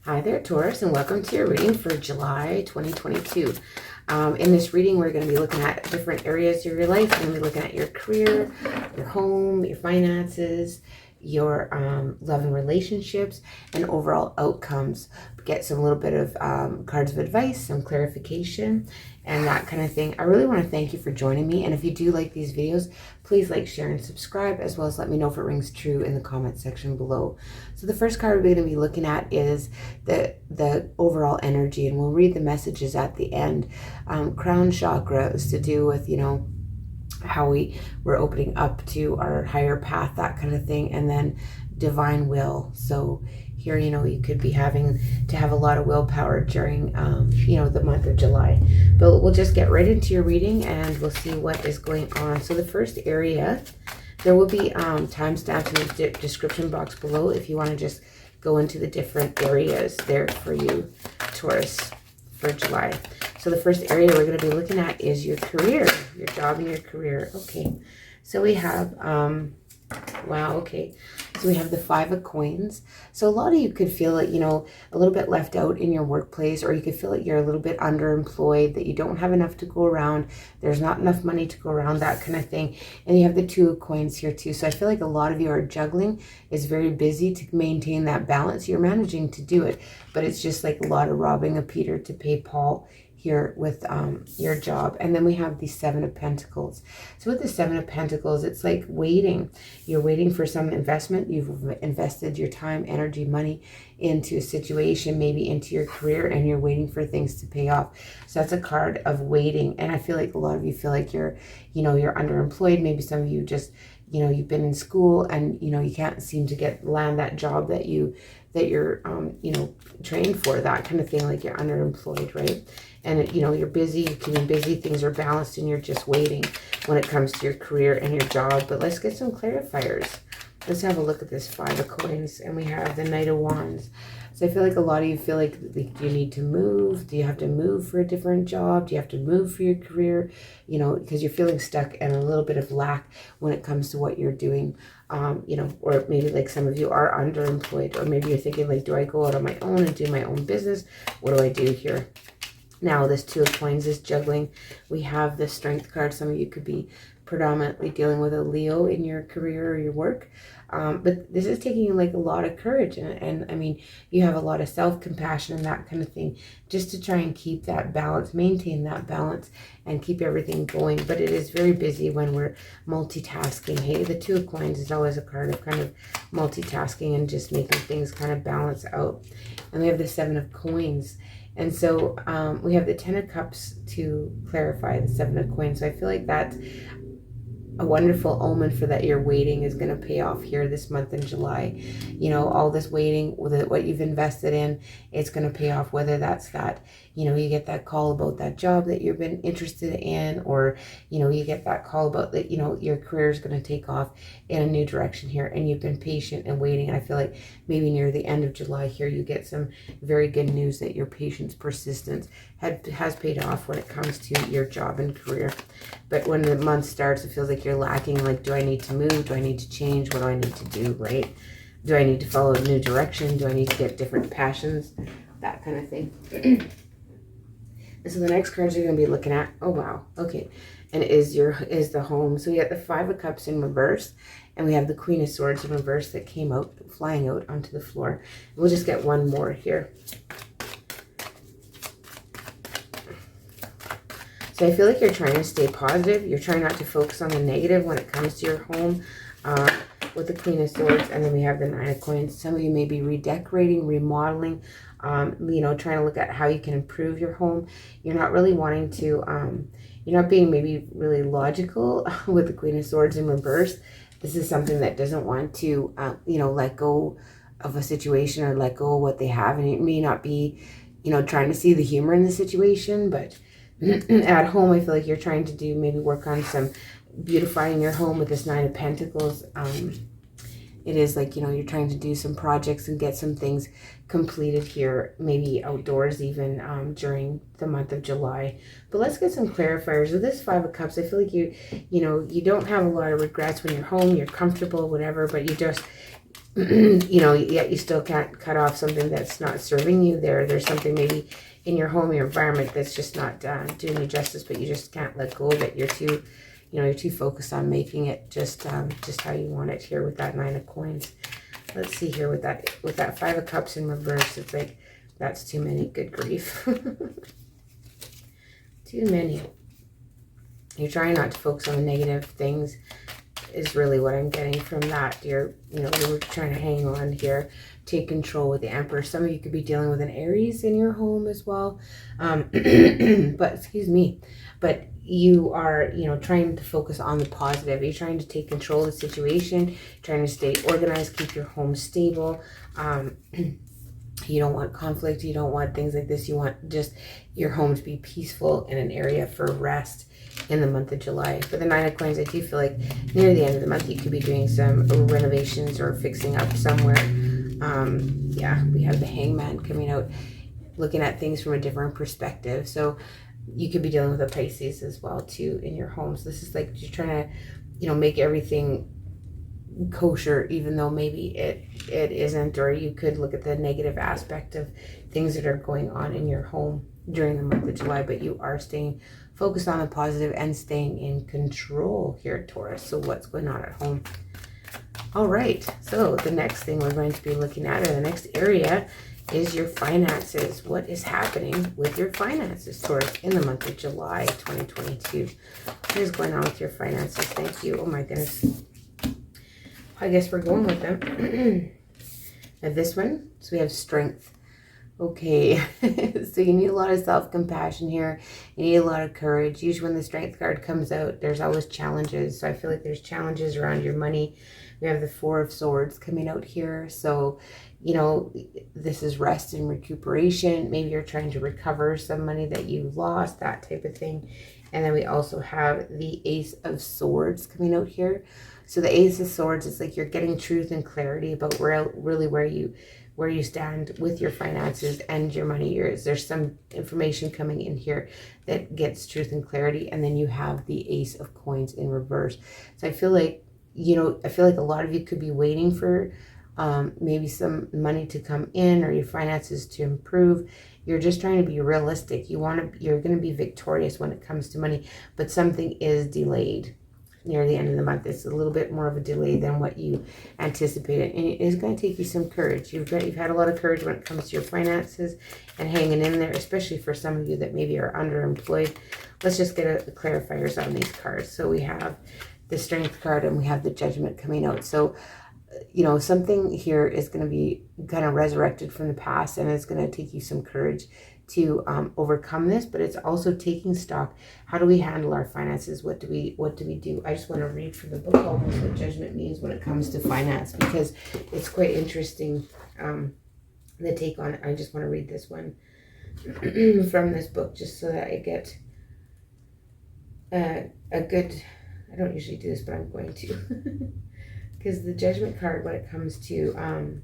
Hi there, Taurus, and welcome to your reading for July 2022. In this reading, we're going to be looking at different areas of your life. We're going to be looking at your career, your home, your finances, your love and relationships, and overall outcomes. Get some little bit of cards of advice, some clarification, and that kind of thing. I really want to thank you for joining me. And if you do like these videos, please like, share, and subscribe, as well as let me know if it rings true in the comment section below. So the first card we're going to be looking at is the overall energy, and we'll read the messages at the end. Crown chakra is to do with, how we're opening up to our higher path, that kind of thing, and then divine will. So here, you could be having to have a lot of willpower during, the month of July. But we'll just get right into your reading and we'll see what is going on. So the first area, there will be timestamps in the description box below if you want to just go into the different areas there for you, Taurus, for July. So the first area we're going to be looking at is your career, your job and your career. Okay, so we have, wow, okay. So we have the 5 of coins. So a lot of you could feel like, a little bit left out in your workplace, or you could feel like you're a little bit underemployed, that you don't have enough to go around. There's not enough money to go around, that kind of thing. And you have the 2 of coins here too. So I feel like a lot of you are juggling. It's very busy to maintain that balance. You're managing to do it, but it's just like a lot of robbing of Peter to pay Paul here with your job. And then we have the 7 of Pentacles. So with the 7 of Pentacles, it's like waiting. You're waiting for some investment. You've invested your time, energy, money into a situation, maybe into your career, and you're waiting for things to pay off. So that's a card of waiting. And I feel like a lot of you feel like you're underemployed. Maybe some of you just, you've been in school and, you can't seem to land that job that you're trained for, that kind of thing, like you're underemployed, right? And, you're busy, you can be busy, things are balanced, and you're just waiting when it comes to your career and your job. But let's get some clarifiers. Let's have a look at this 5 of coins, and we have the Knight of Wands. So I feel like a lot of you feel like you need to move. Do you have to move for a different job? Do you have to move for your career? Because you're feeling stuck and a little bit of lack when it comes to what you're doing. Or maybe like some of you are underemployed, or maybe you're thinking like, do I go out on my own and do my own business? What do I do here? Now, this 2 of coins is juggling. We have the Strength card. Some of you could be predominantly dealing with a Leo in your career or your work. But this is taking like a lot of courage. And I mean, you have a lot of self-compassion and that kind of thing, just to try and keep that balance, maintain that balance, and keep everything going. But it is very busy when we're multitasking. Hey, the 2 of coins is always a card of kind of multitasking and just making things kind of balance out. And we have the 7 of coins. And so we have the 10 of cups to clarify the 7 of coins. So I feel like that's a wonderful omen for that your waiting is going to pay off here this month in July. All this waiting, what you've invested in, it's going to pay off, whether that's that, you get that call about that job that you've been interested in, or, you get that call about that, your career is going to take off in a new direction here, and you've been patient and waiting. And I feel like maybe near the end of July here, you get some very good news that your patience, persistence has paid off when it comes to your job and career. But when the month starts, it feels like you're lacking. Like, do I need to move? Do I need to change? What do I need to do, right? Do I need to follow a new direction? Do I need to get different passions? That kind of thing. And so the next cards you're going to be looking at, oh wow, okay, and is the home. So we got the 5 of cups in reverse, and we have the Queen of Swords in reverse that came out, flying out onto the floor. And we'll just get one more here. So I feel like you're trying to stay positive. You're trying not to focus on the negative when it comes to your home, with the Queen of Swords. And then we have the 9 of coins. Some of you may be redecorating, remodeling, trying to look at how you can improve your home. You're not really wanting to, you're not being maybe really logical with the Queen of Swords in reverse. This is something that doesn't want to, let go of a situation or let go of what they have. And it may not be, trying to see the humor in the situation, but at home, I feel like you're trying to maybe work on some beautifying your home with this 9 of Pentacles. It is like, you're trying to do some projects and get some things completed here, maybe outdoors even during the month of July. But let's get some clarifiers. With this 5 of Cups, I feel like you don't have a lot of regrets when you're home, you're comfortable, whatever, but you know, yet you still can't cut off something that's not serving you there. There's something maybe in your home, your environment that's just not doing you justice, but you just can't let go of it. You're too, you know, you're too focused on making it just how you want it here with that 9 of coins. Let's see here with that 5 of cups in reverse. It's like, that's too many. Good grief. Too many. You're trying not to focus on the negative things is really what I'm getting from that. You're trying to hang on here, take control with the Emperor. Some of you could be dealing with an Aries in your home as well. But excuse me, but you are, you know, trying to focus on the positive. You're trying to take control of the situation, trying to stay organized, keep your home stable. You don't want conflict. You don't want things like this. You want just your home to be peaceful and an area for rest in the month of July. For the 9 of coins, I do feel like near the end of the month, you could be doing some renovations or fixing up somewhere. Yeah, we have the Hangman coming out, looking at things from a different perspective. So you could be dealing with a Pisces as well too in your home. So this is like you're trying to, you know, make everything kosher, even though maybe it isn't, or you could look at the negative aspect of things that are going on in your home during the month of July, but you are staying focused on the positive and staying in control here, Taurus. So what's going on at home? All right, so the next thing we're going to be looking at, or the next area, is your finances. What is happening with your finances, Taurus, in the month of July 2022? What is going on with your finances? Thank you. Oh my goodness. I guess we're going with them. Now this one, so we have strength. Okay, so you need a lot of self-compassion here. You need a lot of courage. Usually when the strength card comes out, there's always challenges. So I feel like there's challenges around your money. We have the 4 of Swords coming out here. So, you know, this is rest and recuperation. Maybe you're trying to recover some money that you lost, that type of thing. And then we also have the Ace of Swords coming out here. So the Ace of Swords is like you're getting truth and clarity about really where you stand with your finances and your money. There's some information coming in here that gets truth and clarity. And then you have the Ace of Coins in reverse. So I feel like, you know, a lot of you could be waiting for maybe some money to come in or your finances to improve. You're just trying to be realistic. You're going to be victorious when it comes to money, but something is delayed near the end of the month. It's a little bit more of a delay than what you anticipated, and it is going to take you some courage. You've had a lot of courage when it comes to your finances and hanging in there, especially for some of you that maybe are underemployed. Let's just get a clarifiers on these cards. So we have the Strength card and we have the Judgment coming out. So, you know, something here is going to be kind of resurrected from the past, and it's going to take you some courage to overcome this, but it's also taking stock. How do we handle our finances? What do we do? I just want to read from the book almost what Judgment means when it comes to finance, because it's quite interesting, the take on it. I just want to read this one from this book just so that I get a good, I don't usually do this, but I'm going to. Because the Judgment card, when it comes to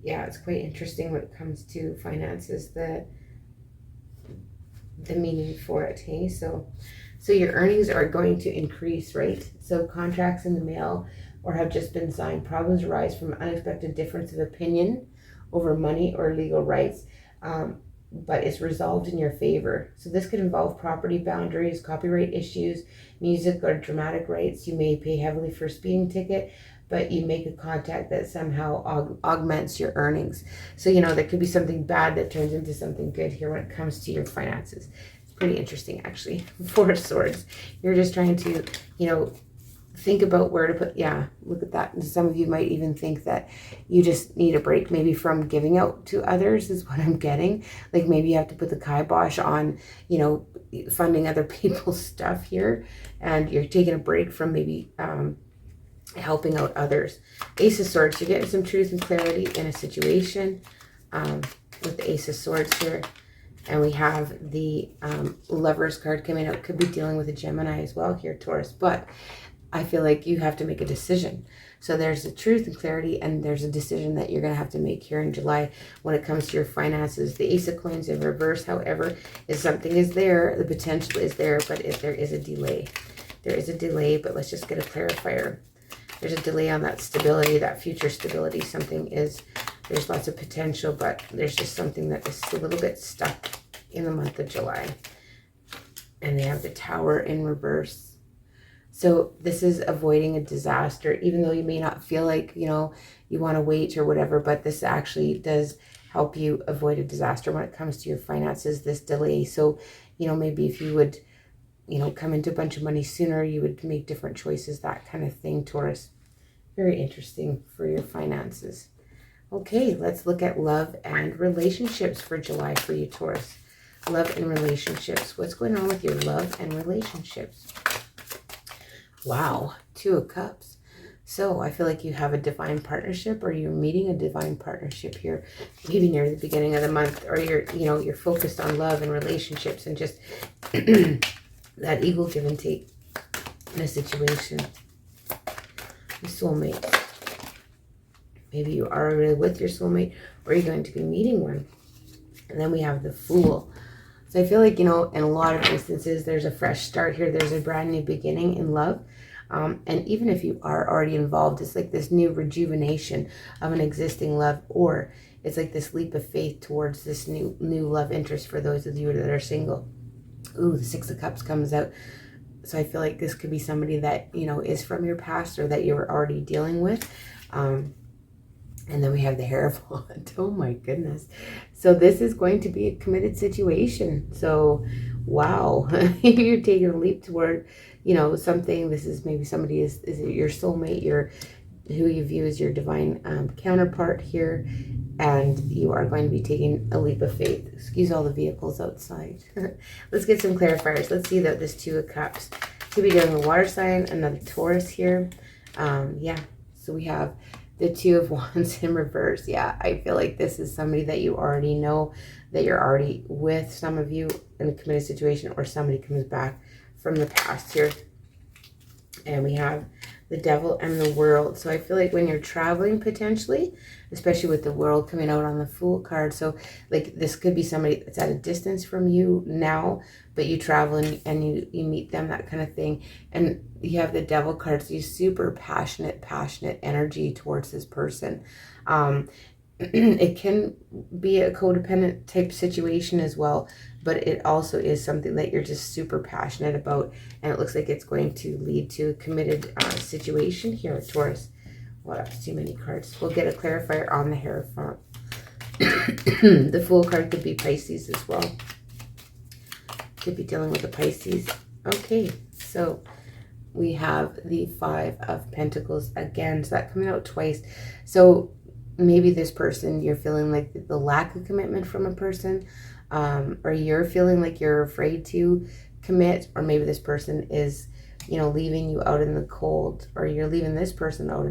yeah, it's quite interesting when it comes to finances, the meaning for it. Hey, so your earnings are going to increase, right? So contracts in the mail or have just been signed. Problems arise from unexpected difference of opinion over money or legal rights, but it's resolved in your favor. So this could involve property boundaries, copyright issues, music or dramatic rights. You may pay heavily for a speeding ticket, but you make a contact that somehow augments your earnings. So, you know, there could be something bad that turns into something good here when it comes to your finances. It's pretty interesting, actually. 4 of Swords. You're just trying to, you know, think about where to put, yeah, look at that. And some of you might even think that you just need a break maybe from giving out to others is what I'm getting. Like maybe you have to put the kibosh on, you know, funding other people's stuff here, and you're taking a break from maybe helping out others. Ace of Swords, you're getting some truth and clarity in a situation with the Ace of Swords here. And we have the Lovers card coming out. Could be dealing with a Gemini as well here, Taurus. But I feel like you have to make a decision. So there's the truth and clarity, and there's a decision that you're going to have to make here in July when it comes to your finances. The Ace of Coins in reverse, however, is something is there. The potential is there, but if there is a delay. there is a delay, but let's just get a clarifier. There's a delay on that stability, that future stability. There's lots of potential, but there's just something that is a little bit stuck in the month of July. And they have the Tower in reverse. So this is avoiding a disaster, even though you may not feel like, you want to wait or whatever, but this actually does help you avoid a disaster when it comes to your finances, this delay. So, maybe if you would, come into a bunch of money sooner, you would make different choices, that kind of thing, Taurus. Very interesting for your finances. Okay, let's look at love and relationships for July for you, Taurus. Love and relationships. What's going on with your love and relationships? Wow, 2 of Cups. So I feel like you have a divine partnership, or you're meeting a divine partnership here, maybe near the beginning of the month, or you're focused on love and relationships and just that equal give and take in a situation. Your soulmate. Maybe you are already with your soulmate, or you're going to be meeting one. And then we have the Fool. So I feel like, in a lot of instances, there's a fresh start here. There's a brand new beginning in love. And even if you are already involved, it's like this new rejuvenation of an existing love, or it's like this leap of faith towards this new love interest for those of you that are single. Ooh, the 6 of Cups comes out. So I feel like this could be somebody that, is from your past, or that you were already dealing with. And then we have the Hierophant. Oh my goodness. So this is going to be a committed situation. So, wow. You're taking a leap toward, something. This is maybe somebody is your soulmate, who you view as your divine counterpart here. And you are going to be taking a leap of faith. Excuse all the vehicles outside. Let's get some clarifiers. Let's see that this 2 of Cups. Could be dealing with water sign, another Taurus here. Yeah. So we have the 2 of Wands in reverse. Yeah, I feel like this is somebody that you already know, that you're already with, some of you in a committed situation, or somebody comes back from the past here. And we have the Devil and the World. So I feel like when you're traveling, potentially, especially with the World coming out on the Fool card, so like this could be somebody that's at a distance from you now, but you travel and you meet them, that kind of thing. And you have the Devil card, so you super passionate energy towards this person. It can be a codependent type situation as well, but it also is something that you're just super passionate about, and it looks like it's going to lead to a committed situation here, Taurus. Well, that's too many cards. We'll get a clarifier on the Hierophant. The Fool card could be Pisces as well. Could be dealing with a Pisces. Okay, so we have the 5 of Pentacles again. So that coming out twice. So maybe this person, you're feeling like the lack of commitment from a person, or you're feeling like you're afraid to commit, or maybe this person is, leaving you out in the cold, or you're leaving this person out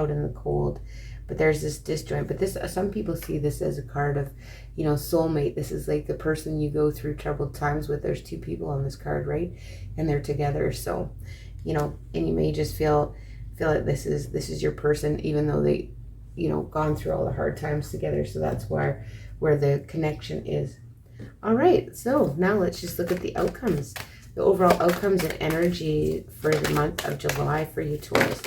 in the cold. But there's this disjoint. But some people see this as a card of, soulmate. This is like the person you go through troubled times with. There's 2 people on this card, right? And they're together. So, and you may just feel like this is your person, even though they, gone through all the hard times together. So that's where the connection is. All right, so now let's just look at the outcomes, the overall outcomes and energy for the month of July for you, Taurus.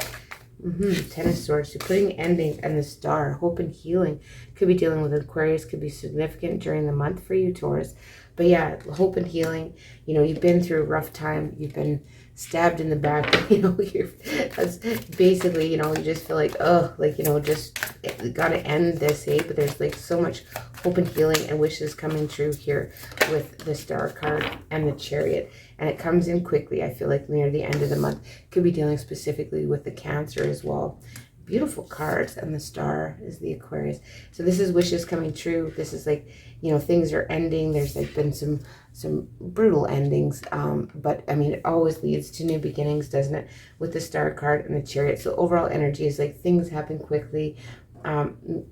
10 of Swords, so putting ending, and the Star, hope and healing. Could be dealing with Aquarius, could be significant during the month for you, Taurus. But yeah, hope and healing. You've been through a rough time. You've been stabbed in the back. That's basically, you just feel like, just got to end this, hey? But there's like so much hope and healing and wishes coming true here with the Star card and the Chariot. And it comes in quickly, I feel like, near the end of the month. Could be dealing specifically with the Cancer as well. Beautiful cards, and the Star is the Aquarius. So this is wishes coming true. This is like, things are ending. There's like been some brutal endings, but I mean, it always leads to new beginnings, doesn't it, with the Star card and the Chariot. So overall energy is like things happen quickly,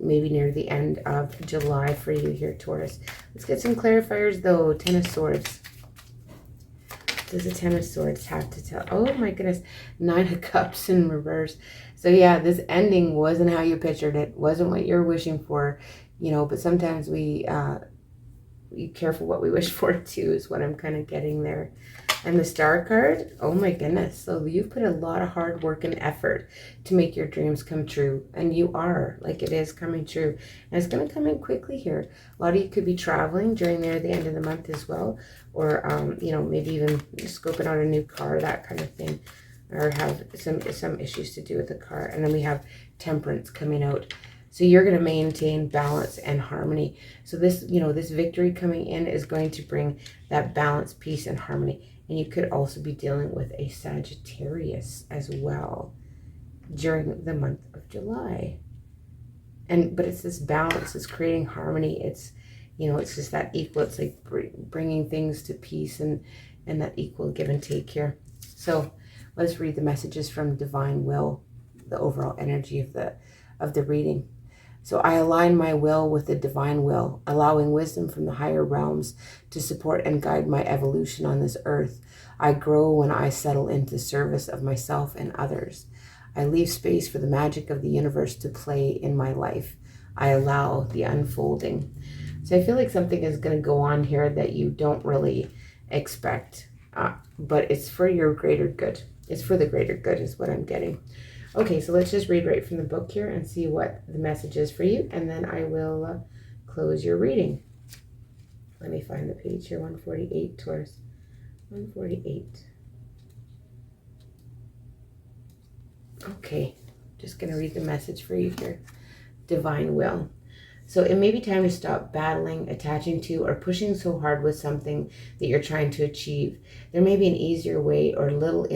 maybe near the end of July for you here, Taurus. Let's get some clarifiers though. 10 of Swords. Does the 10 of Swords have to tell? Oh my goodness. 9 of Cups in reverse. So yeah, this ending wasn't how you pictured it. Wasn't what you're wishing for, but sometimes we be careful what we wish for too, is what I'm kind of getting there. And the Star card, oh my goodness. So you've put a lot of hard work and effort to make your dreams come true. And you are, like, it is coming true. And it's going to come in quickly here. A lot of you could be traveling during the end of the month as well. Or, you know, maybe even scoping out a new car, that kind of thing. Or have some issues to do with the car. And then we have Temperance coming out. So you're going to maintain balance and harmony. So this, you know, this victory coming in is going to bring that balance, peace, and harmony. And you could also be dealing with a Sagittarius as well during the month of July. But it's this balance, it's creating harmony. It's, you know, it's just that equal, it's like bringing things to peace and that equal give and take here. So let's read the messages from Divine Will, the overall energy of the reading. So I align my will with the divine will, allowing wisdom from the higher realms to support and guide my evolution on this earth. I grow when I settle into service of myself and others. I leave space for the magic of the universe to play in my life. I allow the unfolding. So I feel like something is going to go on here that you don't really expect, but it's for your greater good. It's for the greater good is what I'm getting. Okay, so let's just read right from the book here and see what the message is for you, and then I will close your reading. Let me find the page here, 148, Taurus. 148. Okay, just going to read the message for you here. Divine Will. So it may be time to stop battling, attaching to, or pushing so hard with something that you're trying to achieve. There may be an easier way or little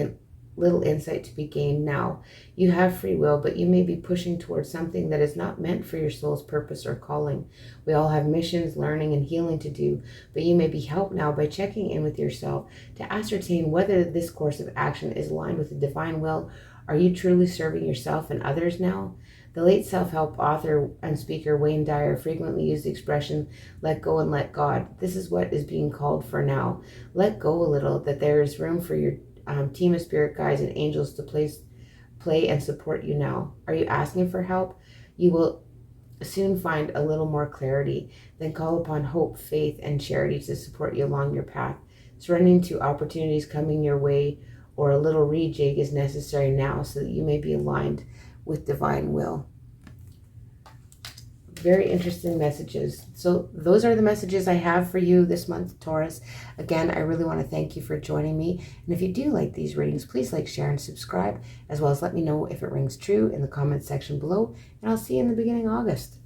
insight to be gained now. You have free will, but you may be pushing towards something that is not meant for your soul's purpose or calling. We all have missions, learning, and healing to do, but you may be helped now by checking in with yourself to ascertain whether this course of action is aligned with the divine will. Are you truly serving yourself and others now? The late self-help author and speaker Wayne Dyer frequently used the expression, let go and let God. This is what is being called for now. Let go a little, that there is room for your team of spirit guides and angels to play and support you now. Are you asking for help? You will soon find a little more clarity. Then call upon hope, faith, and charity to support you along your path. Surrendering to opportunities coming your way or a little rejig is necessary now so that you may be aligned with divine will. Very interesting messages. So those are the messages I have for you this month, Taurus. Again, I really want to thank you for joining me. And if you do like these readings, please like, share, and subscribe, as well as let me know if it rings true in the comments section below. And I'll see you in the beginning of August.